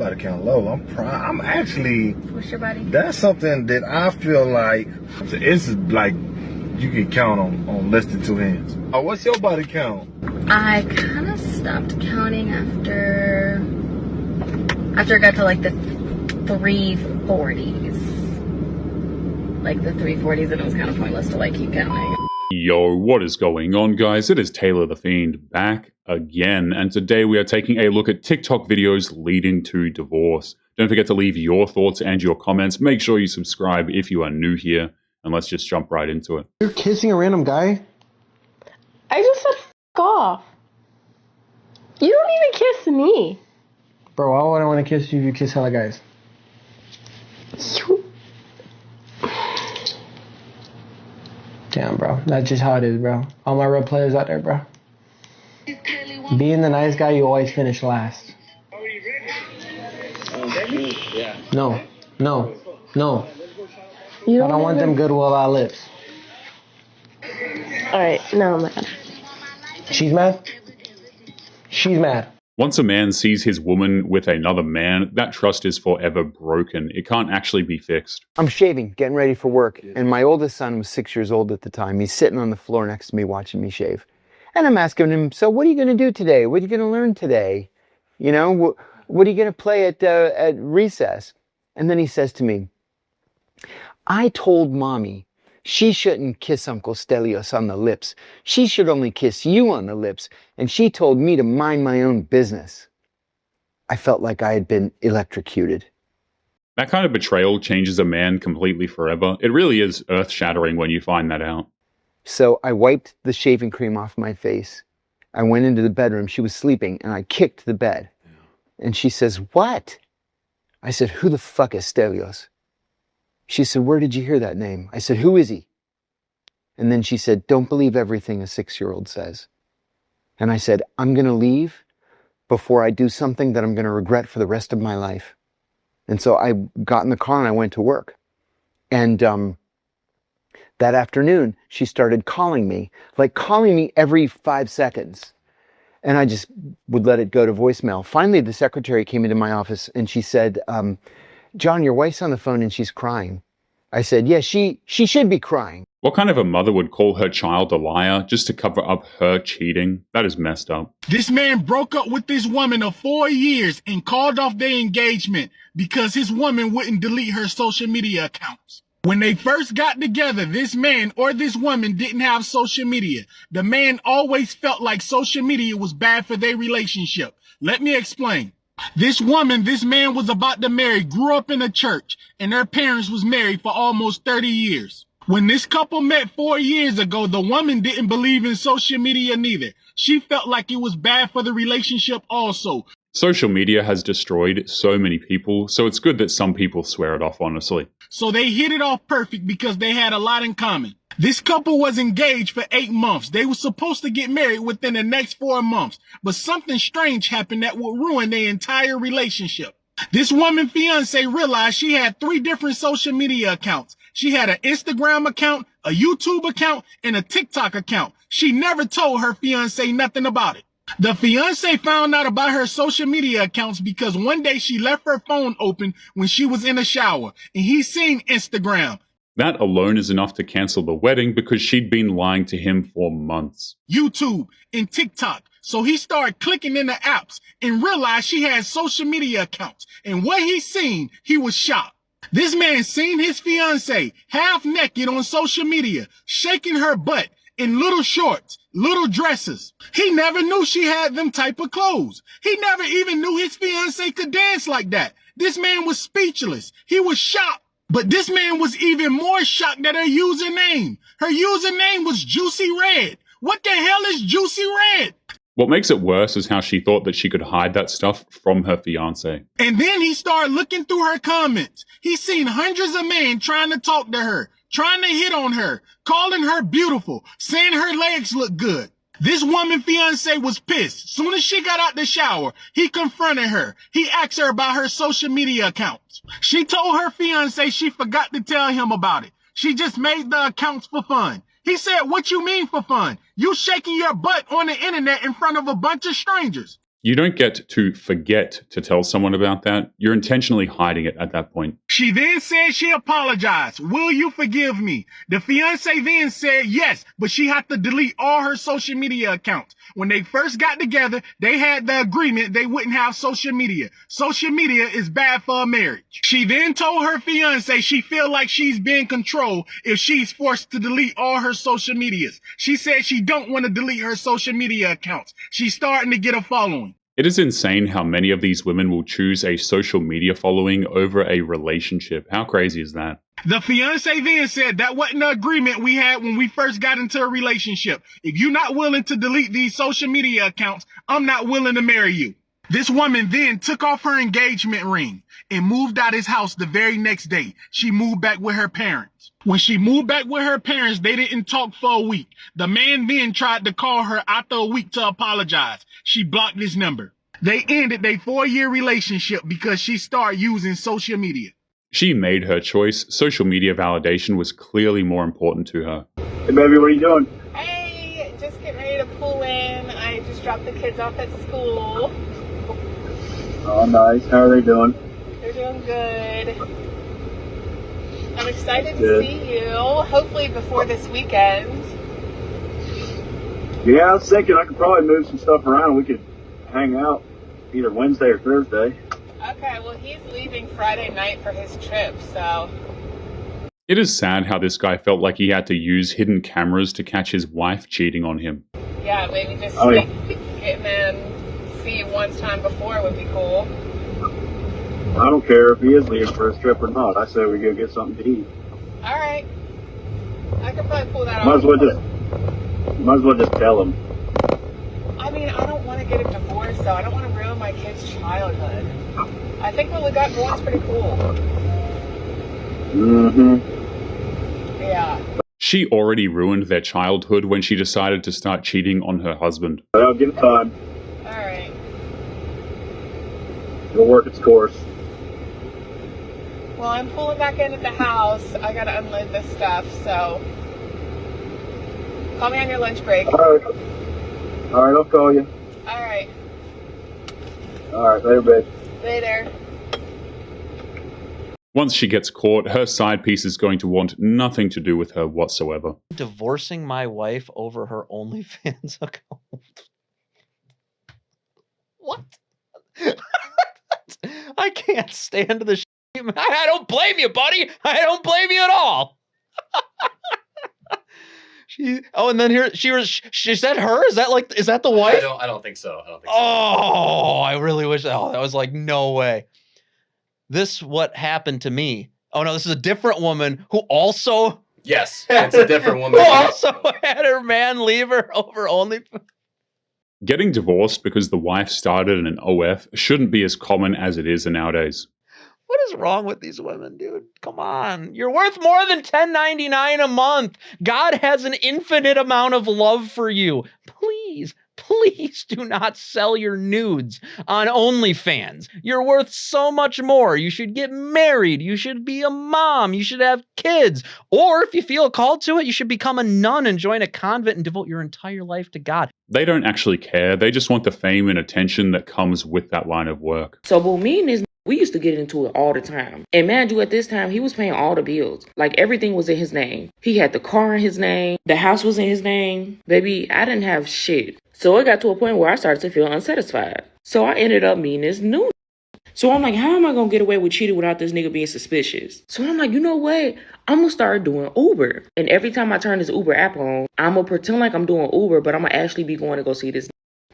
body count low. I'm actually. What's your body? That's something that I feel like it's like you can count on less than 2 hands. Oh, what's your body count? I kind of stopped counting after I got to like the 340s. Like the 340s, and it was kind of pointless to like keep counting. Yo, what is going on, guys? It is Taylor the Fiend back again, and today we are taking a look at TikTok videos leading to divorce. Don't forget to leave your thoughts and your comments. Make sure you subscribe if you are new here, and let's just jump right into it. You're kissing a random guy? I just said f*** off. You don't even kiss me. Bro, why would I want to kiss you if you kiss hella guys? Damn, bro. That's just how it is, bro. All my real players out there, bro. Being the nice guy, you always finish last. No. I don't want them goodwill lips. Alright, now I'm mad. She's mad? She's mad. Once a man sees his woman with another man, that trust is forever broken. It can't actually be fixed. I'm shaving, getting ready for work, and my oldest son was 6 years old at the time. He's sitting on the floor next to me watching me shave. And I'm asking him, so what are you going to do today? What are you going to learn today? You know, what are you going to play at recess? And then he says to me, I told mommy she shouldn't kiss Uncle Stelios on the lips. She should only kiss you on the lips. And she told me to mind my own business. I felt like I had been electrocuted. That kind of betrayal changes a man completely forever. It really is earth-shattering when you find that out. So I wiped the shaving cream off my face. I went into the bedroom. She was sleeping, and I kicked the bed. And she says, what? I said, who the fuck is Stelios? She said, where did you hear that name? I said, who is he? And then she said, don't believe everything a 6-year-old says. And I said, I'm going to leave before I do something that I'm going to regret for the rest of my life. And so I got in the car and I went to work. And that afternoon, she started calling me every 5 seconds. And I just would let it go to voicemail. Finally, the secretary came into my office and she said, John, your wife's on the phone and she's crying. I said, yeah, she should be crying. What kind of a mother would call her child a liar just to cover up her cheating? That is messed up. This man broke up with this woman of 4 years and called off their engagement because his woman wouldn't delete her social media accounts. When they first got together, this man or this woman didn't have social media. The man always felt like social media was bad for their relationship. Let me explain. This woman this man was about to marry grew up in a church, and their parents was married for almost 30 years. When this couple met 4 years ago, the woman didn't believe in social media neither. She felt like it was bad for the relationship also. Social media has destroyed so many people, so it's good that some people swear it off, honestly. So they hit it off perfect because they had a lot in common. This couple was engaged for 8 months. They were supposed to get married within the next 4 months, but something strange happened that would ruin their entire relationship. This woman fiance realized she had 3 different social media accounts. She had an Instagram account, a YouTube account, and a TikTok account. She never told her fiance nothing about it. The fiance found out about her social media accounts because one day she left her phone open when she was in the shower, and he seen Instagram. That alone is enough to cancel the wedding because she'd been lying to him for months. YouTube and TikTok. So he started clicking in the apps and realized she had social media accounts. And what he seen, he was shocked. This man seen his fiance half naked on social media, shaking her butt in little shorts, little dresses. He never knew she had them type of clothes. He never even knew his fiance could dance like that. This man was speechless. He was shocked. But this man was even more shocked at her username. Her username was Juicy Red. What the hell is Juicy Red? What makes it worse is how she thought that she could hide that stuff from her fiancé. And then he started looking through her comments. He seen hundreds of men trying to talk to her, trying to hit on her, calling her beautiful, saying her legs look good. This woman fiance was pissed. Soon as she got out the shower, he confronted her. He asked her about her social media accounts. She told her fiance she forgot to tell him about it. She just made the accounts for fun. He said, what you mean for fun? You shaking your butt on the internet in front of a bunch of strangers. You don't get to forget to tell someone about that. You're intentionally hiding it at that point. She then said she apologized. Will you forgive me? The fiance then said yes, but she had to delete all her social media accounts. When they first got together, they had the agreement they wouldn't have social media. Social media is bad for a marriage. She then told her fiance she feel like she's being controlled if she's forced to delete all her social medias. She said she don't want to delete her social media accounts. She's starting to get a following. It is insane how many of these women will choose a social media following over a relationship. How crazy is that? The fiance then said that wasn't the agreement we had when we first got into a relationship. If you're not willing to delete these social media accounts, I'm not willing to marry you. This woman then took off her engagement ring and moved out his house the very next day. She moved back with her parents. When she moved back with her parents, they didn't talk for a week. The man then tried to call her after a week to apologize. She blocked his number. They ended their 4-year relationship because she started using social media. She made her choice. Social media validation was clearly more important to her. Hey baby, what are you doing? Hey, just getting ready to pull in. I just dropped the kids off at school. Oh, nice. How are they doing? They're doing good. I'm excited Good. to see you. Hopefully before this weekend. Yeah, I was thinking I could probably move some stuff around. We could hang out either Wednesday or Thursday. Okay, well he's leaving Friday night for his trip, so... It is sad how this guy felt like he had to use hidden cameras to catch his wife cheating on him. Yeah, maybe just Oh, yeah. getting in, see you one time before would be cool. I don't care if he is leaving for his trip or not. I say we go get something to eat. Alright. I could probably pull that Might off. as well just tell him. I mean, I don't want to get a divorce, though. I don't want to ruin my kid's childhood. I think what we got going is pretty cool. Mm-hmm. Yeah. She already ruined their childhood when she decided to start cheating on her husband. Well, give it time. Alright. It'll work its course. Well, I'm pulling back in at the house. I gotta unload this stuff, so... Call me on your lunch break. All right. All right, I'll call you. Alright. All right, later, babe. Later. Once she gets caught, her side piece is going to want nothing to do with her whatsoever. Divorcing my wife over her OnlyFans account. What? I can't stand this shit. I don't blame you, buddy. I don't blame you at all. And then here is that her? Is that the wife? I don't think so. Oh, I really wish. Oh, that was like, no way. This what happened to me. Oh no, this is a different woman who also. Yes, it's a different woman. Who also had her man leave her over OnlyFans. Getting divorced because the wife started an OF shouldn't be as common as it is nowadays. What is wrong with these women, dude? Come on. You're worth more than $10.99 a month. God has an infinite amount of love for you. Please do not sell your nudes on OnlyFans. You're worth so much more. You should get married. You should be a mom. You should have kids. Or if you feel called to it, you should become a nun and join a convent and devote your entire life to God. They don't actually care. They just want the fame and attention that comes with that line of work. So, but me and this, we used to get into it all the time. And mind you, at this time, he was paying all the bills. Like, everything was in his name. He had the car in his name. The house was in his name. Baby, I didn't have shit. So it got to a point where I started to feel unsatisfied. So I ended up meeting this new. So I'm like, how am I going to get away with cheating without this nigga being suspicious? So I'm like, you know what? I'm going to start doing Uber. And every time I turn this Uber app on, I'm going to pretend like I'm doing Uber, but I'm going to actually be going to go see this.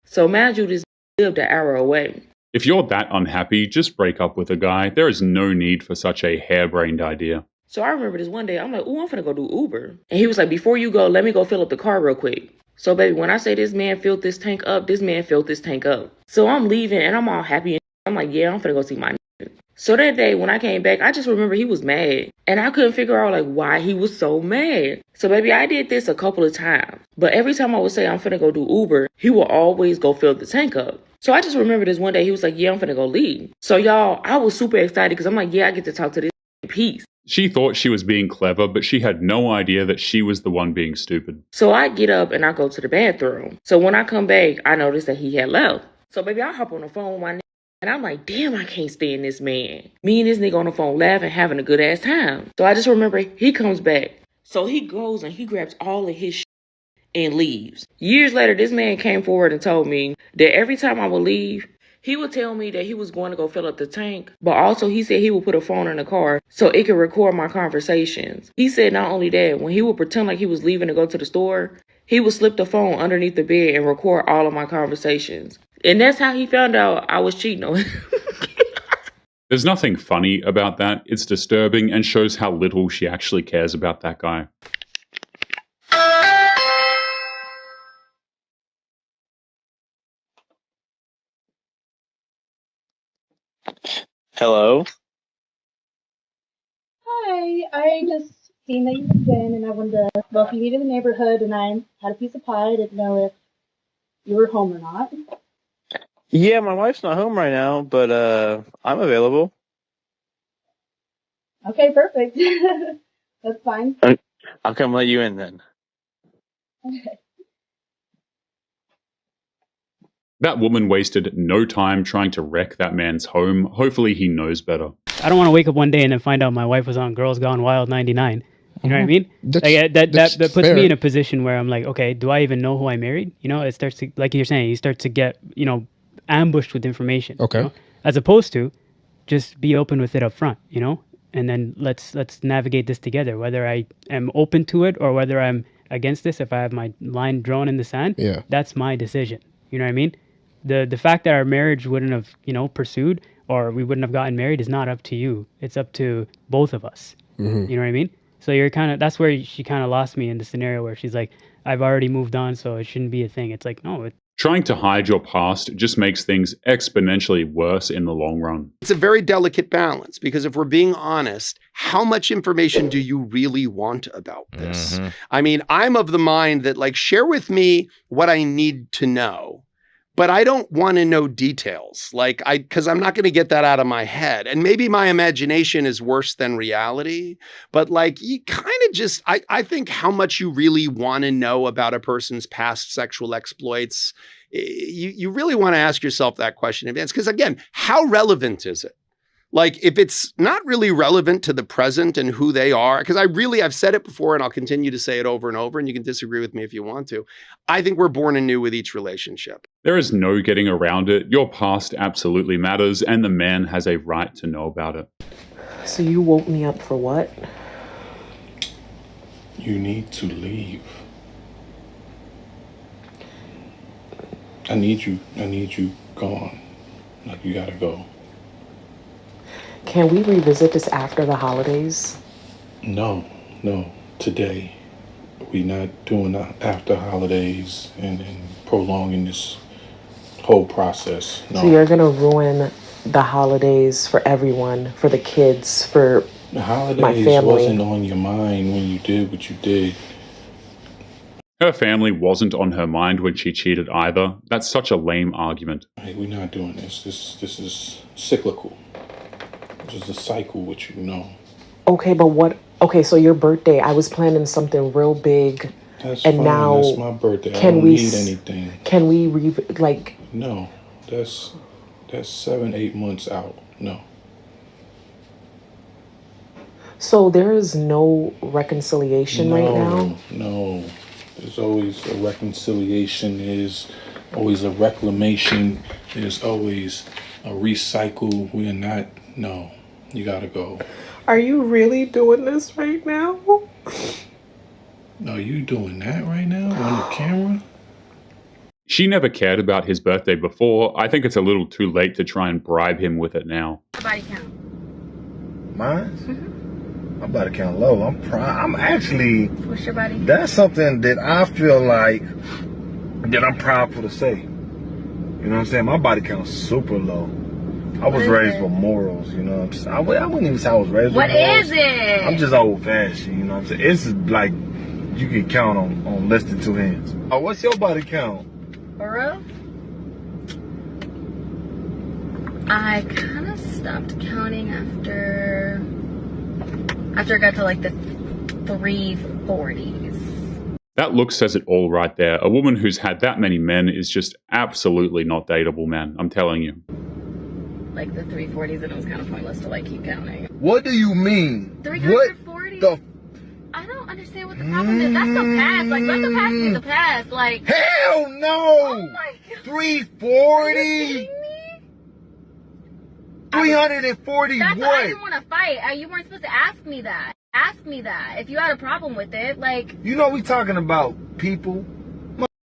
So mind you, this lived an hour away. If you're that unhappy, just break up with a guy. There is no need for such a harebrained idea. So I remember this one day, I'm like, ooh, I'm finna go do Uber. And he was like, before you go, let me go fill up the car real quick. So baby, when I say this man filled this tank up, this man filled this tank up. So I'm leaving and I'm all happy. And I'm like, yeah, I'm finna go see my nigga. So that day when I came back, I just remember he was mad. And I couldn't figure out like why he was so mad. So baby, I did this a couple of times. But every time I would say I'm finna go do Uber, he would always go fill the tank up. So I just remember this one day, he was like, yeah, I'm finna go leave. So y'all, I was super excited because I'm like, yeah, I get to talk to this in peace. She thought she was being clever, but she had no idea that she was the one being stupid. So I get up and I go to the bathroom. So when I come back, I noticed that he had left. So baby, I hop on the phone with my nigga, and I'm like, damn, I can't stand this man. Me and this nigga on the phone laughing, having a good ass time. So I just remember he comes back. So he goes and he grabs all of his shit and leaves. Years later, this man came forward and told me that every time I would leave, he would tell me that he was going to go fill up the tank, but also he said he would put a phone in the car so it could record my conversations. He said not only that, when he would pretend like he was leaving to go to the store, he would slip the phone underneath the bed and record all of my conversations. And that's how he found out I was cheating on him. There's nothing funny about that. It's disturbing and shows how little she actually cares about that guy. Hello? Hi, I just seen that you moved in and I wanted to welcome you to the neighborhood and I had a piece of pie. I didn't know if you were home or not. Yeah, my wife's not home right now, but I'm available. Okay, perfect. That's fine. I'll come let you in then. Okay. That woman wasted no time trying to wreck that man's home. Hopefully he knows better. I don't want to wake up one day and then find out my wife was on Girls Gone Wild 99. You know what I mean? That puts me in a position where I'm like, okay, do I even know who I married? You know, it starts to, like you're saying, you start to get, ambushed with information. Okay. You know? As opposed to just be open with it up front, and then let's navigate this together, whether I am open to it or whether I'm against this. If I have my line drawn in the sand, that's my decision. You know what I mean? The fact that our marriage wouldn't have, pursued or we wouldn't have gotten married is not up to you. It's up to both of us. Mm-hmm. You know what I mean? So that's where she kind of lost me in the scenario where she's like, I've already moved on, so it shouldn't be a thing. It's like, no. Trying to hide your past just makes things exponentially worse in the long run. It's a very delicate balance because if we're being honest, how much information do you really want about this? Mm-hmm. I mean, I'm of the mind that share with me what I need to know. But I don't want to know details, because I'm not going to get that out of my head. And maybe my imagination is worse than reality. But you kind of just, I think how much you really want to know about a person's past sexual exploits, you really want to ask yourself that question in advance. Because again, how relevant is it? If it's not really relevant to the present and who they are, because I've said it before and I'll continue to say it over and over, and you can disagree with me if you want to. I think we're born anew with each relationship. There is no getting around it. Your past absolutely matters, and the man has a right to know about it. So you woke me up for what? You need to leave. I need you gone. You gotta go. Can we revisit this after the holidays? No. Today. We're not doing after holidays and prolonging this whole process. No. So you're going to ruin the holidays for everyone, for the kids, for the holidays my family. Wasn't on your mind when you did what you did. Her family wasn't on her mind when she cheated either. That's such a lame argument. Hey, we're not doing this. This is cyclical. This is a cycle, which you know. Okay, but what? Okay, so your birthday, I was planning something real big. That's and fine. Now that's my birthday. I don't need anything. Can we No, that's 7-8 months out. No. So there is no reconciliation right now? No. There's always a reconciliation. There's always a reclamation. There's always a recycle. We are not. No. You gotta go. Are you really doing this right now? Are you doing that right now on the camera? She never cared about his birthday before. I think it's a little too late to try and bribe him with it now. Body count. Mine? Mm-hmm. My body count low. I'm actually. What's your body? That's something that I feel like that I'm proudful to say. You know what I'm saying? My body count's super low. I was raised with morals, you know what I'm saying? I wouldn't even say I was raised with morals. What is it? I'm just old fashioned, you know what I'm saying? It's like you can count on less than 2 hands. Oh, what's your body count? For real? I kind of stopped counting after I got to the 340s. That look says it all right there. A woman who's had that many men is just absolutely not dateable, man. I'm telling you. Like the 340s, and it was kind of pointless to like keep counting. What do you mean? 340? What the? I don't understand what the problem is. That's the past. Like, let the past be the past. Like, hell no! Oh my God. 340? 340 that's what? I didn't want to fight. You weren't supposed to ask me that. Ask me that if you had a problem with it. Like, you know we talking about people.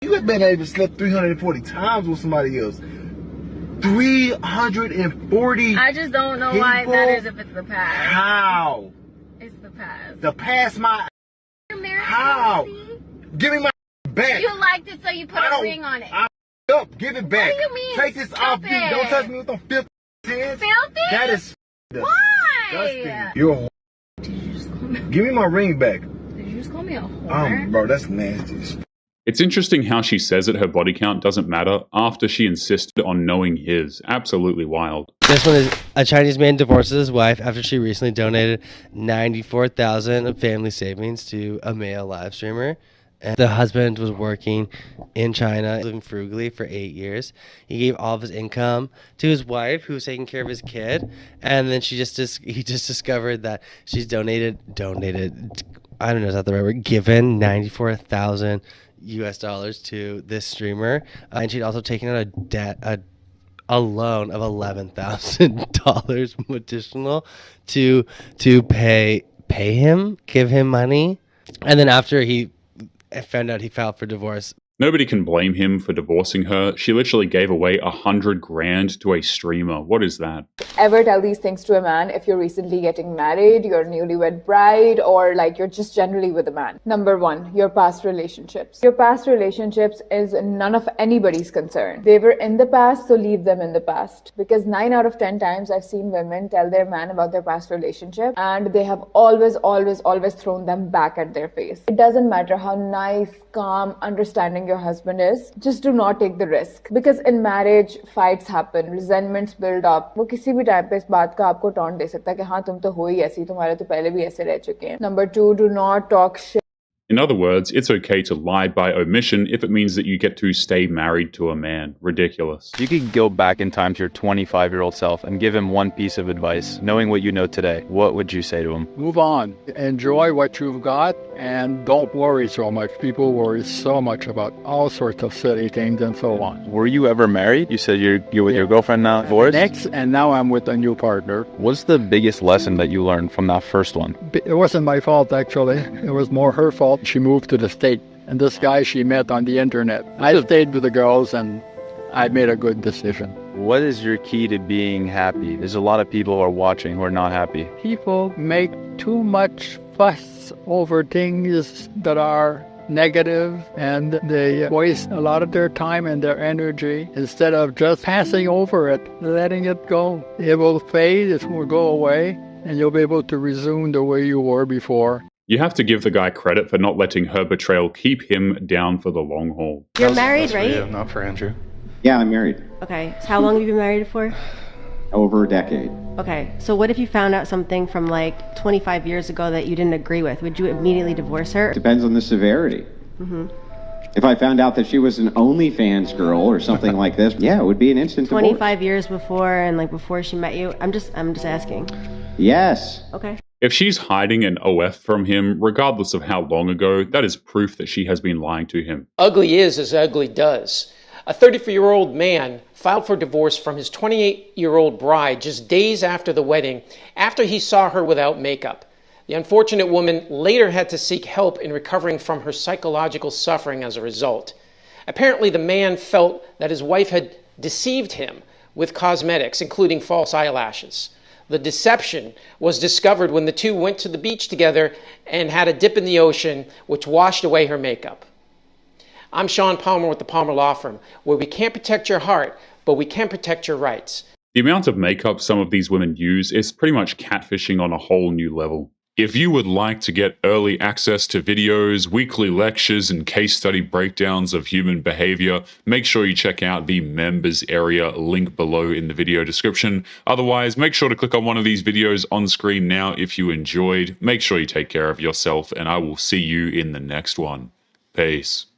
You have been able to sleep 340 times with somebody else. 340. I just don't know why it matters if it's the past. How? It's the past. The past, my. You're married. How? Give me my back. You liked it, so you put a ring on it. Up, give it back. What do you mean? Take this off. Don't touch me with them filthy hands. Filthy? That is why? disgusting. You're a whore. Did you just call me? Give me my ring back. Did you just call me a whore? Bro, that's nasty. It's interesting how she says that her body count doesn't matter after she insisted on knowing his. Absolutely wild. This one is a Chinese man divorces his wife after she recently donated $94,000 of family savings to a male live streamer. And the husband was working in China, living frugally for 8 years. He gave all of his income to his wife, who was taking care of his kid. And then he just discovered that she's donated, I don't know, is that the right word? Given $94,000 to this streamer. And she'd also taken out a loan of $11,000 additional to pay him, give him money. And then after he found out he filed for divorce. Nobody can blame him for divorcing her. She literally gave away $100,000 to a streamer. What is that? Ever tell these things to a man if you're recently getting married, you're a newlywed bride, or like you're just generally with a man? Number one, your past relationships. Your past relationships is none of anybody's concern. They were in the past, so leave them in the past. Because 9 out of 10 times I've seen women tell their man about their past relationship, and they have always thrown them back at their face. It doesn't matter how nice, calm, understanding your husband is, just do not take the risk, because in marriage fights happen, resentments build up. वो किसी भी time पे इस बात का आपको taunt दे सकता है कि हाँ तुम तो हो ही ऐसी, तुम्हारे तो पहले भी ऐसे रह चुके हैं. Number 2, do not talk shit. In other words, it's okay to lie by omission if it means that you get to stay married to a man. Ridiculous. You could go back in time to your 25-year-old self and give him one piece of advice, knowing what you know today. What would you say to him? Move on. Enjoy what you've got and don't worry so much. People worry so much about all sorts of silly things and so on. Were you ever married? You said you're with your girlfriend now, divorced? Next, and now I'm with a new partner. What's the biggest lesson that you learned from that first one? It wasn't my fault, actually. It was more her fault. She moved to the state, and this guy she met on the internet. I stayed with the girls, and I made a good decision. What is your key to being happy? There's a lot of people who are watching who are not happy. People make too much fuss over things that are negative, and they waste a lot of their time and their energy instead of just passing over it, letting it go. It will fade, it will go away, and you'll be able to resume the way you were before. You have to give the guy credit for not letting her betrayal keep him down for the long haul. You're married, right? Yeah, not for Andrew. Yeah, I'm married. Okay. So how long have you been married for? Over a decade. Okay. So what if you found out something from like 25 years ago that you didn't agree with? Would you immediately divorce her? Depends on the severity. Mm-hmm. If I found out that she was an OnlyFans girl or something like this, yeah, it would be an instant divorce. 25 years before and like before she met you? I'm just asking. Yes. Okay. If she's hiding an OF from him, regardless of how long ago, that is proof that she has been lying to him. Ugly is as ugly does. A 34-year-old man filed for divorce from his 28-year-old bride just days after the wedding, after he saw her without makeup. The unfortunate woman later had to seek help in recovering from her psychological suffering as a result. Apparently, the man felt that his wife had deceived him with cosmetics, including false eyelashes. The deception was discovered when the two went to the beach together and had a dip in the ocean, which washed away her makeup. I'm Sean Palmer with the Palmer Law Firm, where we can't protect your heart, but we can protect your rights. The amount of makeup some of these women use is pretty much catfishing on a whole new level. If you would like to get early access to videos, weekly lectures, and case study breakdowns of human behavior, make sure you check out the members area link below in the video description. Otherwise, make sure to click on one of these videos on screen now if you enjoyed. Make sure you take care of yourself, and I will see you in the next one. Peace.